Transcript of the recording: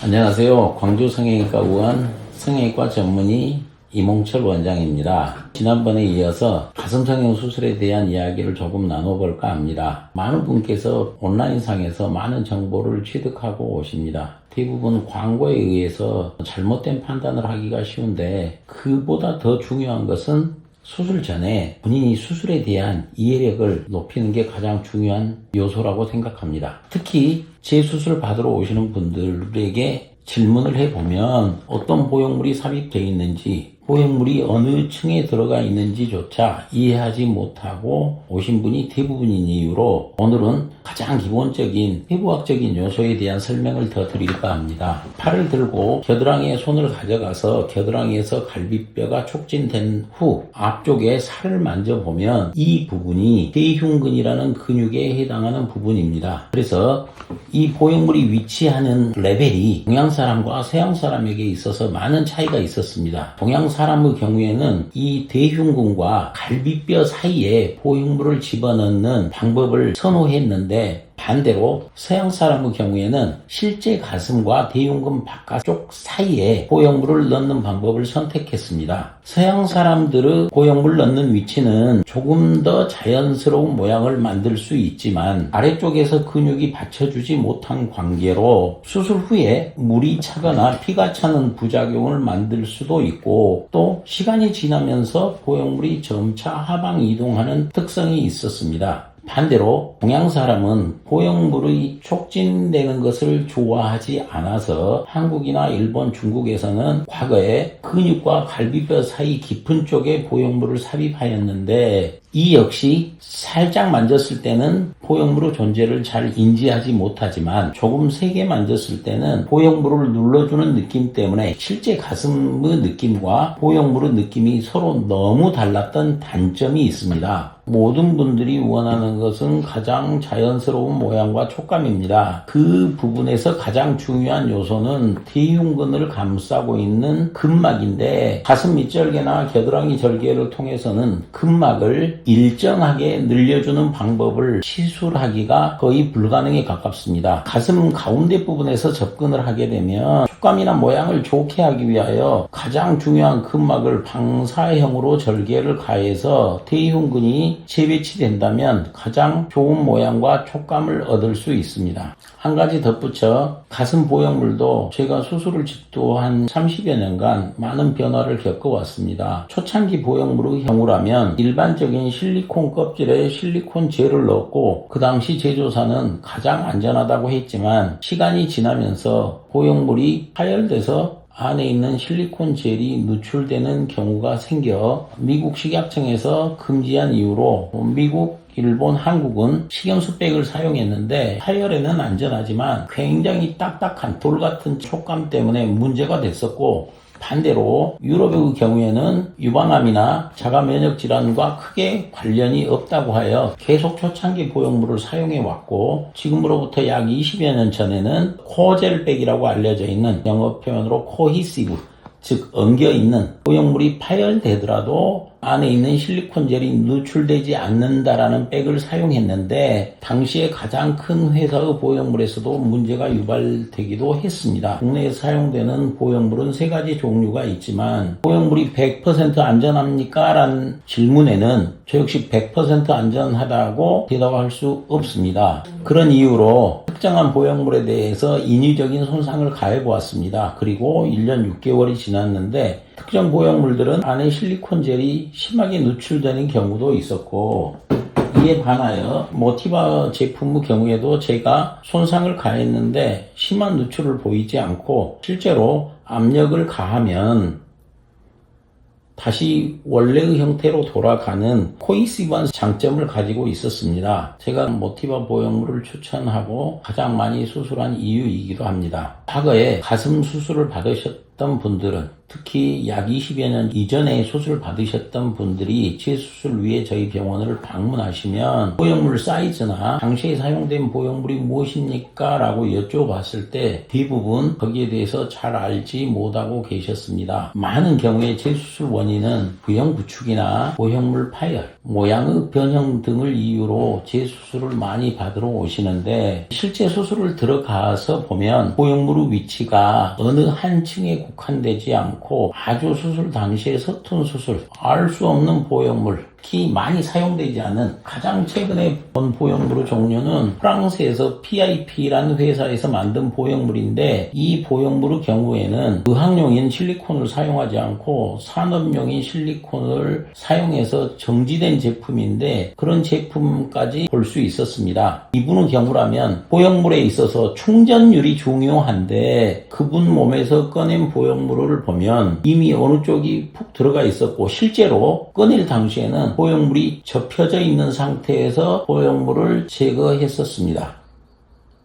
안녕하세요. 광주 성형외과 의원 성형외과 전문의 이몽철 원장입니다. 지난번에 이어서 가슴 성형 수술에 대한 이야기를 조금 나눠볼까 합니다. 많은 분께서 온라인상에서 많은 정보를 취득하고 오십니다. 대부분 광고에 의해서 잘못된 판단을 하기가 쉬운데, 그보다 더 중요한 것은 수술 전에 본인이 수술에 대한 이해력을 높이는 게 가장 중요한 요소라고 생각합니다. 특히 재수술 받으러 오시는 분들에게 질문을 해보면 어떤 보형물이 삽입되어 있는지, 보형물이 어느 층에 들어가 있는지조차 이해하지 못하고 오신 분이 대부분인 이유로 오늘은 가장 기본적인 해부학적인 요소에 대한 설명을 더 드릴까 합니다. 팔을 들고 겨드랑이에 손을 가져가서 겨드랑이에서 갈비뼈가 촉진된 후 앞쪽에 살을 만져보면 이 부분이 대흉근이라는 근육에 해당하는 부분입니다. 그래서 이 보형물이 위치하는 레벨이 동양 사람과 서양 사람에게 있어서 많은 차이가 있었습니다. 동양 사람의 경우에는 이 대흉근과 갈비뼈 사이에 보형물을 집어넣는 방법을 선호했는데, 반대로 서양 사람의 경우에는 실제 가슴과 대흉근 바깥쪽 사이에 보형물을 넣는 방법을 선택했습니다. 서양 사람들의 보형물 넣는 위치는 조금 더 자연스러운 모양을 만들 수 있지만 아래쪽에서 근육이 받쳐주지 못한 관계로 수술 후에 물이 차거나 피가 차는 부작용을 만들 수도 있고, 또 시간이 지나면서 보형물이 점차 하방 이동하는 특성이 있었습니다. 반대로 동양 사람은 보형물의 촉진되는 것을 좋아하지 않아서 한국이나 일본, 중국에서는 과거에 근육과 갈비뼈 사이 깊은 쪽에 보형물을 삽입하였는데, 이 역시 살짝 만졌을 때는 보형물의 존재를 잘 인지하지 못하지만 조금 세게 만졌을 때는 보형물을 눌러주는 느낌 때문에 실제 가슴의 느낌과 보형물의 느낌이 서로 너무 달랐던 단점이 있습니다. 모든 분들이 원하는 것은 가장 자연스러운 모양과 촉감입니다. 그 부분에서 가장 중요한 요소는 대흉근을 감싸고 있는 근막인데, 가슴 밑절개나 겨드랑이 절개를 통해서는 근막을 일정하게 늘려주는 방법을 시술하기가 거의 불가능에 가깝습니다. 가슴 가운데 부분에서 접근을 하게 되면 촉감이나 모양을 좋게 하기 위하여 가장 중요한 근막을 방사형으로 절개를 가해서 대흉근이 재배치된다면 가장 좋은 모양과 촉감을 얻을 수 있습니다. 한 가지 덧붙여 가슴 보형물도 제가 수술을 집도한 30여 년간 많은 변화를 겪어왔습니다. 초창기 보형물의 경우라면 일반적인 실리콘 껍질에 실리콘 젤을 넣었고, 그 당시 제조사는 가장 안전하다고 했지만 시간이 지나면서 보형물이 파열돼서 안에 있는 실리콘 젤이 누출되는 경우가 생겨 미국 식약청에서 금지한 이후로 미국, 일본, 한국은 식염수백을 사용했는데 파열에는 안전하지만 굉장히 딱딱한 돌 같은 촉감 때문에 문제가 됐었고, 반대로 유럽의 경우에는 유방암이나 자가 면역 질환과 크게 관련이 없다고 하여 계속 초창기 보형물을 사용해 왔고, 지금으로부터 약 20여 년 전에는 코젤백이라고 알려져 있는 영어 표현으로 코히시브, 즉 엉겨있는 보형물이 파열되더라도 안에 있는 실리콘 젤이 누출되지 않는다라는 백을 사용했는데, 당시에 가장 큰 회사의 보형물에서도 문제가 유발되기도 했습니다. 국내에 사용되는 보형물은 3가지 종류가 있지만 보형물이 100% 안전합니까? 라는 질문에는 저 역시 100% 안전하다고 대답할 수 없습니다. 그런 이유로 특정한 보형물에 대해서 인위적인 손상을 가해보았습니다. 그리고 1년 6개월이 지났는데 특정 보형물들은 안에 실리콘 젤이 심하게 누출되는 경우도 있었고, 이에 반하여 모티바 제품의 경우에도 제가 손상을 가했는데 심한 누출을 보이지 않고 실제로 압력을 가하면 다시 원래의 형태로 돌아가는 코이시브한 장점을 가지고 있었습니다. 제가 모티바 보형물을 추천하고 가장 많이 수술한 이유이기도 합니다. 과거에 가슴 수술을 받으셨던 받으셨던 분들은 특히 약 20여 년 이전에 수술 받으셨던 분들이 재수술 위해 저희 병원을 방문하시면 보형물 사이즈나 당시에 사용된 보형물이 무엇입니까? 라고 여쭤봤을 때 대부분 거기에 대해서 잘 알지 못하고 계셨습니다. 많은 경우에 재수술 원인은 부형 구축이나 보형물 파열, 모양의 변형 등을 이유로 재수술을 많이 받으러 오시는데 실제 수술을 들어가서 보면 보형물의 위치가 어느 한 층에 국한되지 않고 아주 수술 당시에 서툰 수술, 알 수 없는 보형물, 특히 많이 사용되지 않는 가장 최근에 본 보형물의 종류는 프랑스에서 PIP라는 회사에서 만든 보형물인데 이 보형물의 경우에는 의학용인 실리콘을 사용하지 않고 산업용인 실리콘을 사용해서 정지된 제품인데 그런 제품까지 볼 수 있었습니다. 이분의 경우라면 보형물에 있어서 충전율이 중요한데 그분 몸에서 꺼낸 보형물을 보면 이미 어느 쪽이 푹 들어가 있었고 실제로 꺼낼 당시에는 보형물이 접혀져 있는 상태에서 보형물을 제거했었습니다.